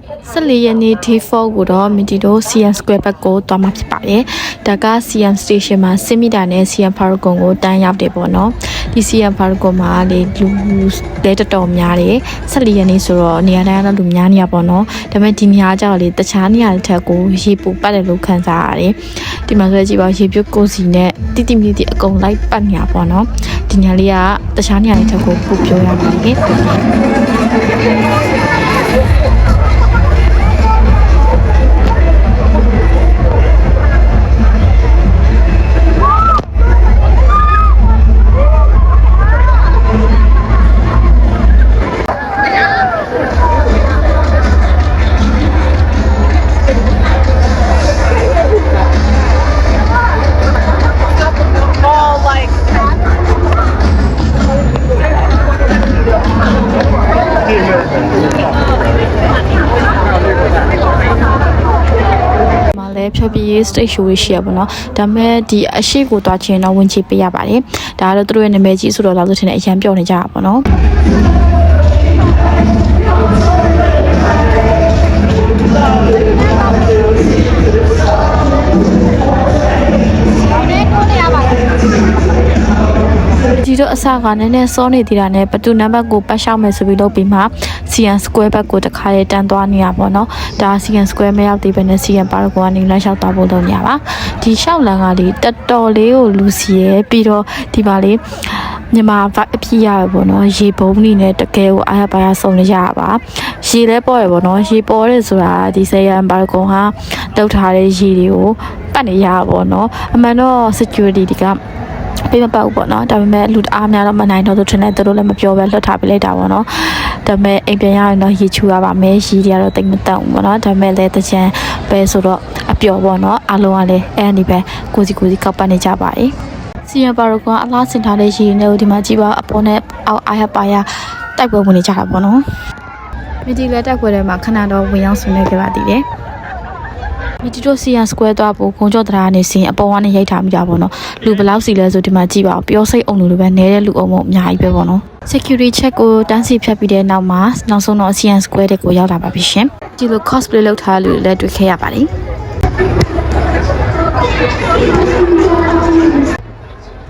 14 ရက်နေ့ Day4 ကိုတော့မီတီတို့ CN Square ဘက်ကိုသွားမှာဖြစ်ပါတယ်။ဒါက CN Station မှာ10မီတာနဲ့ CN Paragon ကိုတန်းရောက်တယ်ပေါ့နော်။ဒီ CN Paragon မှာလေလူလဲတော်များတယ်။14 ရက်နေ့ဆိုတော့နေရာတိုင်းတော့လူများနေရပေါ့နော်။ဒါပေမဲ့ဒီနေရာကျတော့လေတခြားနေရာတစ်ထက်ကိုရေပူပတ်တယ်လို့ခံစားရတယ်။ဒီမှာဆိုကြည့်ပါရေပြုတ်ကိုစီနဲ့တိမြစ်အကုန်လိုက်ပတ်နေရပေါ့နော်။ဒီနေရာလေးကတခြားနေရာတစ်ထက်ကိုပိုပြောရပါတယ်။ဖြောပြရေး stage show ရှိရပါတော့။ဒါပေမဲ့ဒီအရှိကိုတွားချင်တော့ဝင်ချပေးရပါတယ်။ဒါကတော့သူတို့ရဲ့နာမည်ကြီးဆိုတော့လောက်ဆိုထင်တဲ့အရန်ပြောနေကြတာပေါ့နော်။ဒီတော့အစကနည်းနည်းစောနေသေးတာနဲ့ဘတူနံပါတ်ကိုပတ်လျှောက်မယ်ဆိုပြီးလုပ်ပြီးမှ CN Square ဘက်ကိုတခါလေးတန်းသွားနေရပါတော့။ဒါ CN Square မရောက်သေးဘဲနဲ့ CN Paragon ကနေလမ်းလျှောက်သွားဖို့လုပ်နေရပါ။ဒီလျှောက်လမ်းကလေတော်တော်လေးကိုလူစီရဲပြီးတော့ဒီပါလေမြန်မာအဖြစ်ရရပေါ့နော်ရေပုံးနေနဲ့တကယ်ကိုအားရပါရဆုံးနေရပါရေလဲပေါ်ရပေါ့နော်ရေပေါ်ရဲဆိုတာဒီ CN Paragon ဟာတောက်ထားတဲ့ရေတွေကိုပတ်နေရပါပေါ့နော်အမှန်တော့ security ဒီကပေးမပေါ့ပေါ့နော်ဒါပေမဲ့လူအားများတော့မနိုင်တော့သူထင်တယ်သူတို့လည်းမပြောပဲလွတ်ထားပေးလိုက်တာပေါ့နော်ဒါပေမဲ့အိမ်ပြန်ရရင်တော့ရေချူရပါမယ်ရေတွေကတော့တိတ်မတောင့်ဘူးပေါ့နော်ဒါပေမဲ့လည်းတချမ်းပဲဆိုတော့အပျော်ပေါ့နော်အားလုံးကလည်းအဲ့ဒီပဲကိုစီကောက်ပတ်နေကြပါ၏CN Paragonအလားဆင်ထားတဲ့ရေနဲ့ဒီမှာကြည့်ပါအပေါ်နဲ့အောက်အားရပါရတိုက်ပွဲဝင်နေကြတာပေါ့နော်မီဒီလည်းတိုက်ပွဲထဲမှာခဏတော့ဝင်ရောက်ဆွေးနွေးကြပါသေးတယ်မီတီတို့ CN Square သွားဖို့ခုံကျော်တရားနေစဉ်အပေါ်ကနေရိုက်ထားမိတာပေါ့နော်လူဘယ်လောက်စီလဲဆိုဒီမှာကြည့်ပါဦးပြောစိတ်အောင်လို့ပဲနေတဲ့လူအောင်မို့အများကြီးပဲပေါ့နော် security check ကိုတန်းစီဖြတ်ပြီးတဲ့နောက်မှာနောက်ဆုံးတော့ CN Square တဲ့ကိုရောက်လာပါပြီရှင်ဒီလို cosplay လုပ်ထားလို့လည်းတွေ့ခဲ့ရပါတယ်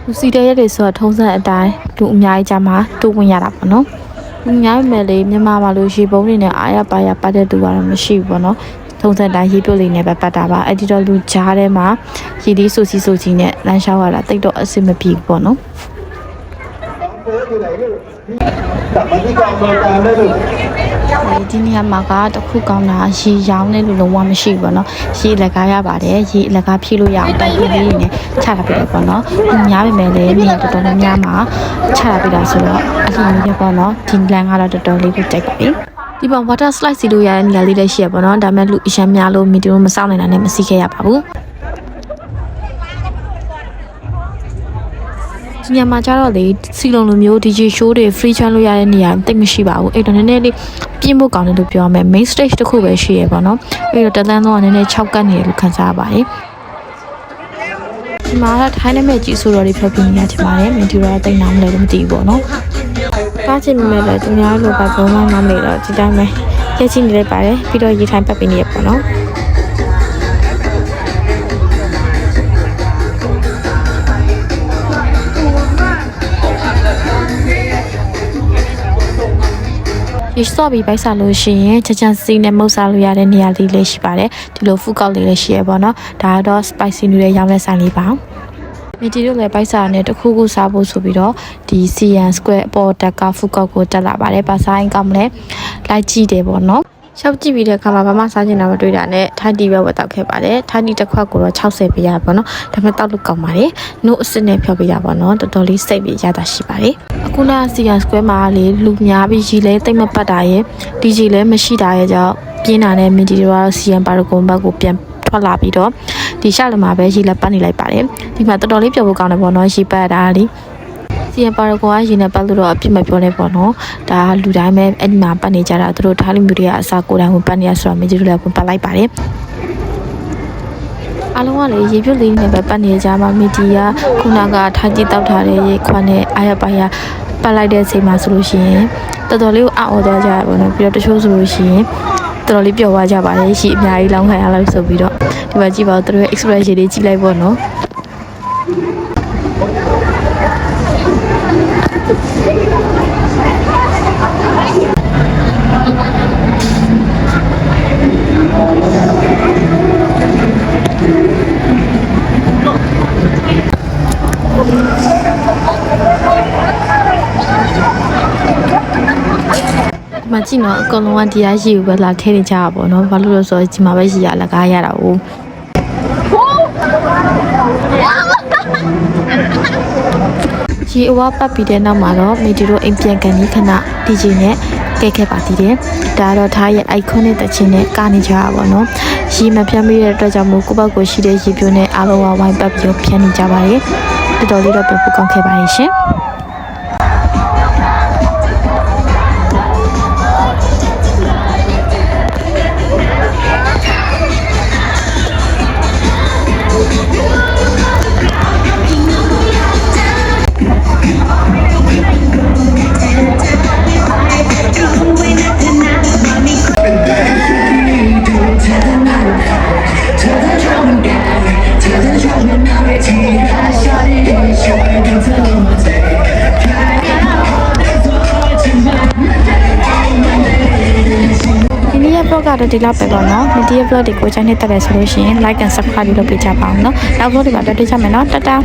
လူစီတဲ့ရက်တွေဆိုတော့ထုံးစံအတိုင်းလူအများကြီးကြမှာတိုးဝင်ရတာပေါ့နော်လူများပဲလေမြန်မာမှာလို့ရေပုံးနေနဲ့အားရပါရပတ်တဲ့သူကတော့မရှိဘူးပေါ့နော်ထုံးစံတိုင်းရေပြုတ်လေးနဲ့ပဲပတ်တာပါအဲ့ဒီတော့လူကြားထဲမှာရေဒီဆိုစီဆိုကြီးနဲ့လမ်းလျှောက်ရတာတိတ်တော့အဆင်မပြေဘူးပေါ့နော်ဒီနေရာမှာကတခုကောင်းတာရေရောင်းနေလို့လုံးဝမရှိဘူးပေါ့နော်ရေလက်ကားရပါတယ်ရေလက်ကားဖြည့်လို့ရအောင်တိုက်ပြီးလေးနဲ့ချတာပြတယ်ပေါ့နော်ဒီများပဲမဲ့လည်းနေရာတော်တော်များများမှာချတာပြတာဆိုတော့အလှကြီးပေါ့နော်ဒီလမ်းကတော့တော်တော်လေးကိုကြိုက်ပါပြီဒီပေါ် water slide စီလို့ရတဲ့နေရာလေးလည်းရှိရပါတော့ဒါပေမဲ့လူအရန်များလို့မီတီတို့မစောင့်နိုင်တာနဲ့မစီးခဲ့ရပါဘူးဒီညမှာကျတော့လေစီလုံးလိုမျိုး DJ show တွေ free channel လို့ရတဲ့နေရာတိတ်မရှိပါဘူးအဲ့တော့နည်းနည်းလေးပြင်းဖို့ကောင်းတယ်လို့ပြောရမယ် main stage တစ်ခုပဲရှိရပါတော့အဲ့တော့တသန်းတော့နည်းနည်း6ကတ်နေတယ်လို့ခံစားရပါတယ်ဒီမှာတော့ထိုင်းနာမည်ကြီးဆိုတော့ဒီဖြောပြနေရချင်ပါတယ်မင်းဒီတော့တိတ်နာမလဲလို့မသိဘူးပေါ့နော်ကားချင်မဲ့လည်းသူများလိုပါဘုံမှမမေ့တော့ဒီတိုင်းပဲရက်ချင်းနေလိုက်ပါတယ်ပြီးတော့ရေထိုင်းပတ်ပြီးနေရပေါ့နော်ရေစော့ပြီးပိုက်စားလို့ရှိရင်ချချန်စီနဲ့မုတ်စားလို့ရတဲ့နေရာလေးလေးရှိပါတယ်ဒီလိုဖူးကောက်လေးလည်းရှိရပါတော့ဒါကတော့ spicy noodle ရောင်းတဲ့ဆိုင်လေးပါမီတီတို့လည်းပိုက်စားနဲ့တခုခုစားဖို့ဆိုပြီးတော့ဒီ CN Square အပေါ်တက်ကဖူးကောက်ကိုတက်လာပါတယ်ပါဆိုင်ကောင်းမလဲလိုက်ကြည့်တယ်ပေါ့နော်ရှောက်ကြည့်ပြီးတဲ့အခါမှာဘာမှစားချင်တာမတွေ့တာနဲ့ထိုင်းတီပဲဝယ်တောက်ခဲ့ပါတယ်ထိုင်းတီတစ်ခွက်ကိုတော့60ပေးရပါတော့ဒါပေမဲ့တောက်လို့ကောင်းပါတယ်နှုတ်အစစ်နဲ့ဖြောပြရပါတော့တော်တော်လေးစိတ်ပြီးရတာရှိပါတယ်အခုန CN Square မှာလေလူများပြီးရီလဲတိတ်မပတ်တာရဲ့ DJ လည်းမရှိတာရဲ့ကြောင့်ပြင်းတာနဲ့မီတီတို့ကတော့ CN Paragon ဘက်ကိုပြန်ထွက်လာပြီးတော့ဒီရှောက်လမှာပဲရီလက်ပတ်နေလိုက်ပါတယ်ဒီမှာတော်တော်လေးပျော်ဖို့ကောင်းတယ်ပေါ့နော်ရီပတ်တာလေCN Paragon ကရေနဲ့ပတ်လို့တော့အပြစ်မပြောနဲ့ပေါ့နော်ဒါလူတိုင်းပဲအဲ့ဒီမှာပတ်နေကြတာသူတို့ထားလိမျိုးတွေကအစားကိုယ်တိုင်ဝင်ပတ်နေရဆိုတော့မင်းတို့လည်းဝင်ပတ်လိုက်ပါတယ်အားလုံးကလည်းရေပြုတ်လေးနဲ့ပဲပတ်နေကြမှာမီဒီယာခုနကထားကြည့်တောက်ထားတဲ့ရေခွန်းနဲ့အားရပါရပတ်လိုက်တဲ့အချိန်မှာဆိုလို့ရှိရင်တော်တော်လေးကိုအော်သွားကြရပါတော့ပြီးတော့တချို့ဆိုလို့ရှိရင် တော်တော်လေးပျော်သွားကြပါတယ်ရှီအများကြီးလောင်းခံရလို့ဆိုပြီးတော့ဒီမှာကြည့်ပါဦးသူတို့ရဲ့ expression လေးကြည့်လိုက်ပေါ့နော်မကြည့်နော်အကုန်လုံးကတရားရှိဘူးပဲလာခဲနေကြတာပေါ့နော်ဘာလို့လဲဆိုတော့ဒီမှာပဲရှိရလက်ကားရတာ哦ဒီအဝပတ်ပြီးတဲ့နောက်မှာတော့မီဒီတို့အိမ်ပြန်ကန်ဒီခဏ DJ နဲ့ကဲခဲ့ပါသေးတယ်ဒါတော့ထားရဲ့ iconic တခြင်းနဲ့ကနေကြတာပေါ့နော်ရီမဖြန်းမိတဲ့အတွက်ကြောင့်မို့ကိုယ့်ဘက်ကိုရှိတဲ့ရီပြိုးနဲ့အားလုံးဝိုင်းပတ်ပြီးဖြန်းနေကြပါတယ်တော်တော်လေးတော့ပြန်ဖို့ကောင်းခဲ့ပါရဲ့ရှင်ကတော့ဒီလောက်ပဲပေါ့နော်မီဒီယာ vlog တွေကိုချမ်းနေတဲ့တယ်ဆိုလို့ရှိရင် like and subscribe လုပ်ပေးကြပါအောင်နော်နောက် vlog တွေမှာတွေ့ကြမယ်နော်တတာ